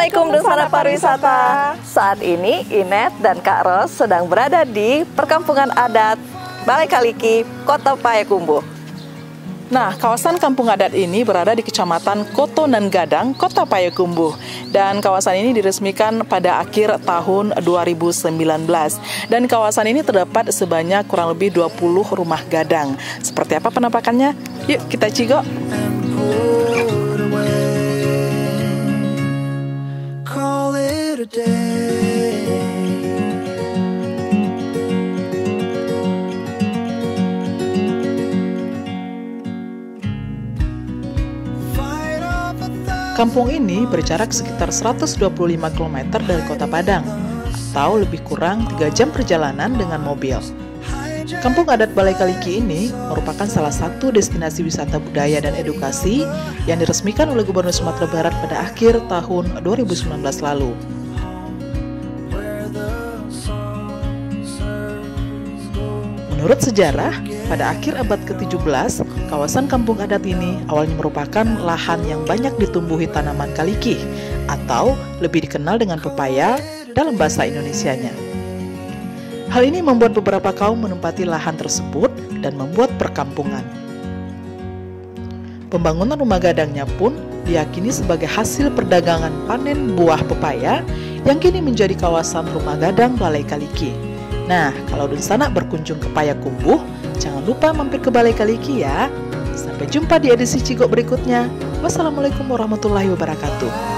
Assalamualaikum Dusana Pariwisata. Saat ini Inet dan Kak Ros sedang berada di perkampungan adat Balai Kaliki, Kota Payakumbuh. Nah, kawasan kampung adat ini berada di Kecamatan Kotonan Gadang, Kota Payakumbuh. Dan kawasan ini diresmikan pada akhir tahun 2019. Dan kawasan ini terdapat sebanyak kurang lebih 20 rumah gadang. Seperti apa penampakannya? Yuk kita cigo. Kampung ini berjarak sekitar 125 km dari Kota Padang, atau lebih kurang 3 jam perjalanan dengan mobil. Kampung adat Balai Kaliki ini merupakan salah satu destinasi wisata budaya dan edukasi yang diresmikan oleh Gubernur Sumatera Barat pada akhir tahun 2019 lalu. Menurut sejarah, pada akhir abad ke-17, kawasan kampung adat ini awalnya merupakan lahan yang banyak ditumbuhi tanaman kaliki, atau lebih dikenal dengan pepaya dalam bahasa Indonesianya. Hal ini membuat beberapa kaum menempati lahan tersebut dan membuat perkampungan. Pembangunan rumah gadangnya pun diyakini sebagai hasil perdagangan panen buah pepaya yang kini menjadi kawasan rumah gadang Balai Kaliki. Nah, kalau Dusana berkunjung ke Payakumbuh, jangan lupa mampir ke Balai Kaliki ya. Sampai jumpa di edisi Cigo berikutnya. Wassalamualaikum warahmatullahi wabarakatuh.